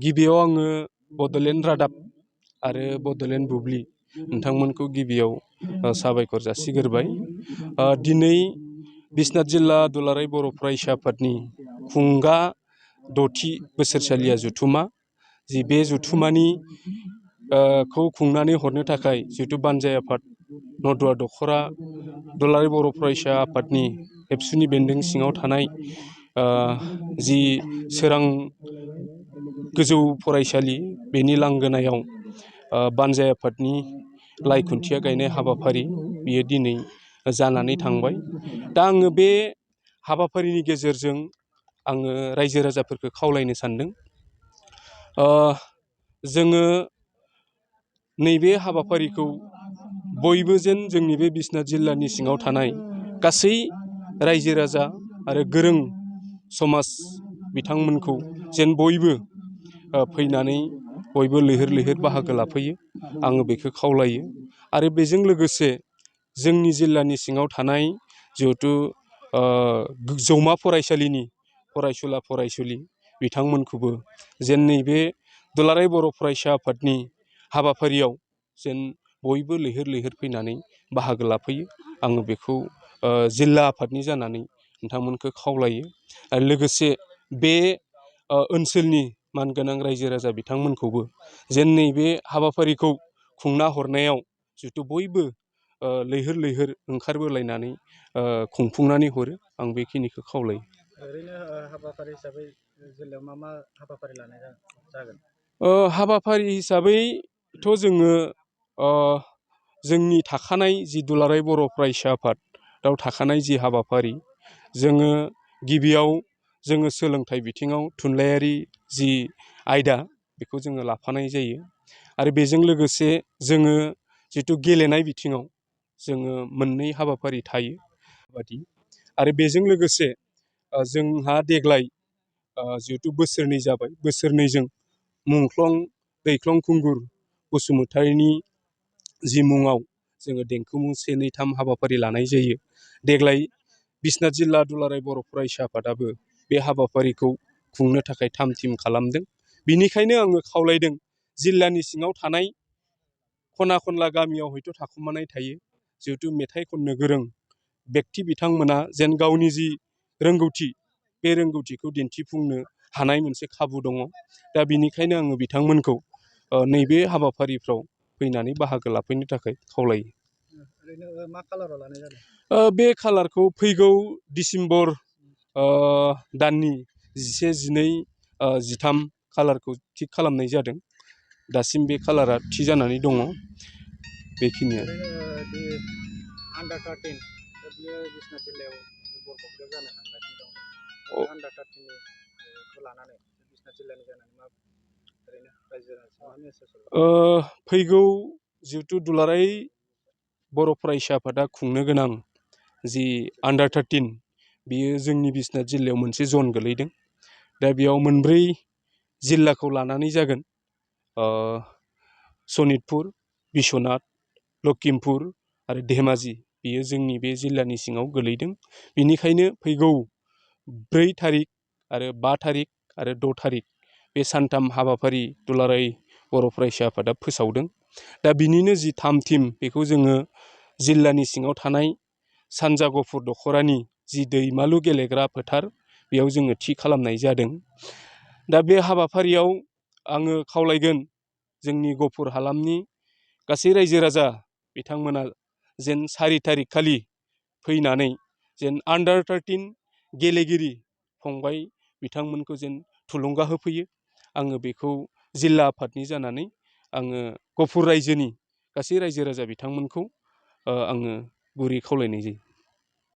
गिबियाव आङो बड'लेण्ड रादाब आरो बड'लेण्ड बुब्लि नोंथांमोनखौ गिबियाव साबायखर जासिग्रोबाय। दिनै बिश्वनाथ जिल्ला दुलाराय बर' फरायसा आफादनि खुंगा 6थि बोसोरसालिया जथुमा जि बे जथुमानि खौ खुंनानै हरनो थाखाय जिहेतु बानजाय आफाद नदुवा दखरा दुलाराय बर' फरायसा आफादनि एबसुनि बेन्दों सिङाव थानाय जि सोरां गोजौ फरायसालि बेनि लांगोनायाव बानजाय आफादनि लाइ खुन्थिया गायनाय हाबाफारि बियो दिनै जानानै थांबाय। दा आङो बे हाबाफारिनि गेजेरजों आङो रायजो राजाफोरखौ खावलायनो सानदों, जोङो नैबे हाबाफारिखौ बयबो जेन जोंनि बे बिश्वनाथ जिल्लानि सिङाव थानाय गासै रायजो राजा आरो गोरों समाज बिथांमोनखौ जेन बयबो फैनानै बयबो लैहोर लैहोर बाहागो लाफैयो, आङो बेखौ खावलायो। आरो बेजों लोगोसे जोंनि जिल्लानि सिङाव थानाय जिहेथु जौमा फरायसालिनि फरायसुला फरायसुलि बिथांमोनखौबो जेन नैबे दुलाराय बर' फरायसा आफादनि हाबाफारियाव जेन बयबो लैहोर लैहोर फैनानै बाहागो लाफैयो, आङो बेखौ जिल्ला आफादनि जानानै नोंथांमोनखौ खावलायो। आरो लोगोसे बे ओनसोलनि मानगोनां रायजो राजा बिथांमोनखौबो जेन नैबे हाबाफारिखौ खुंना हरनायाव जिहेथु बयबो लैहोर लैहोर ओंखारबोलायनानै खुंफुंनानै हरो, आं बेखिनिखौ खावलायो। ओरैनो हाबाफारि हिसाबै जिल्लायाव मा हाबाफारि लानाय जागोन? हाबाफारि हिसाबैथ' जोङो जोंनि थाखानाय जि दुलाराय बर' फरायसा आफादाव थाखानाय जि हाबाफारि, जोङो गिबियाव जोङो सोलोंथाइ बिथिङाव थुनलाइयारि जि आयदा बेखौ जोङो लाफानाय जायो। आरो बेजों लोगोसे जोङो जिथु गेलेनाय बिथिङाव जोङो मोननै हाबाफारि थायो बादि। आरो बेजों लोगोसे जोंहा देग्लाय जिहेतु बोसोरनै जाबाय, बोसोरनैजों मुंख्लं दैख्लं खुंगुर बसुमतारिनि जि मुङाव जोङो देंखो मुं 1, 2, 3 हाबाफारि लानाय जायो। देग्लाय बिश्वनाथ जिल्ला दुलाराय बर' फरायसा आफादाबो बे हाबाफारिखौ खुंनो थाखाय थाम थिम खालामदों। बिनिखायनो आङो खावलायदों, जिल्लानि सिङाव थानाय खना खनला गामियाव हयथ' थाखुमानाय थायो, जिहेतु मेथाइ खननो गोरों बेक्ति बिथांमोना जेन गावनि जि रोंगौथि बे रोंगौथिखौ दिन्थिफुंनो हानाय मोनसे खाबु दङ। दा बिनिखायनो आङो बिथांमोनखौ नैबे हाबाफारिफ्राव फैनानै बाहागो लाफैनो थाखाय खावलायो। ओरैनो मा कालाराव लानाय जादों? बे कालारखौ फैगौ डिसेम्बर दाननि 11, 12, 13 कालारखौ थिग खालामनाय जादों। दासिम बे कालारा थि जानानै दङ। बेखिनियानो। आन्डार 13 बियो बिश्वनाथ जिल्लायाव बरपेटायाव जानो थांगासिनो दं। आन्डार 13खौ लानानै बिश्वनाथ जिल्लानि जानानै मा ओरैनो रायजो राजा मा मेसेज हरगोन? फैगौ जिहेतु दुलाराय बर' फरायसा आफादा खुंनो गोनां जि आन्डार 13 बियो जोंनि बिश्वनाथ जिल्लायाव मोनसे जन गोलैदों। दा बेयाव मोनब्रै जिल्लाखौ लानानै जागोन। सनितपुर, बिश्वनाथ, लखिमपुर आरो धेमाजि बियो जोंनि बे जिल्लानि सिङाव गोलैदों। बिनिखायनो फैगौ 4 थारिख आरो 5 थारिख आरो 6 थारिख बे सानथाम हाबाफारि दुलाराय बर' फरायसा आफादा फोसावदों। दा बिनिनो जि थाम थिम बेखौ जोङो जिल्लानि सिङाव थानाय सानजा गफुर दखरानि जि दैमालु गेलेग्रा फोथार बेयाव जोङो थि खालामनाय जादों। दा बे हाबाफारियाव आङो खावलायगोन, जोंनि गफुर हालामनि गासै रायजो राजा बिथांमोना जेन 4 थारिख खालि फैनानै जेन आन्डार 13 गेलेगिरि फंबाय बिथांमोनखौ जेन थुलुंगा होफैयो, आङो बेखौ जिल्ला आफादनि जानानै आङो गफुर रायजोनि गासै रायजो राजा बिथांमोनखौ आङो गुरै खावलायनाय जायो।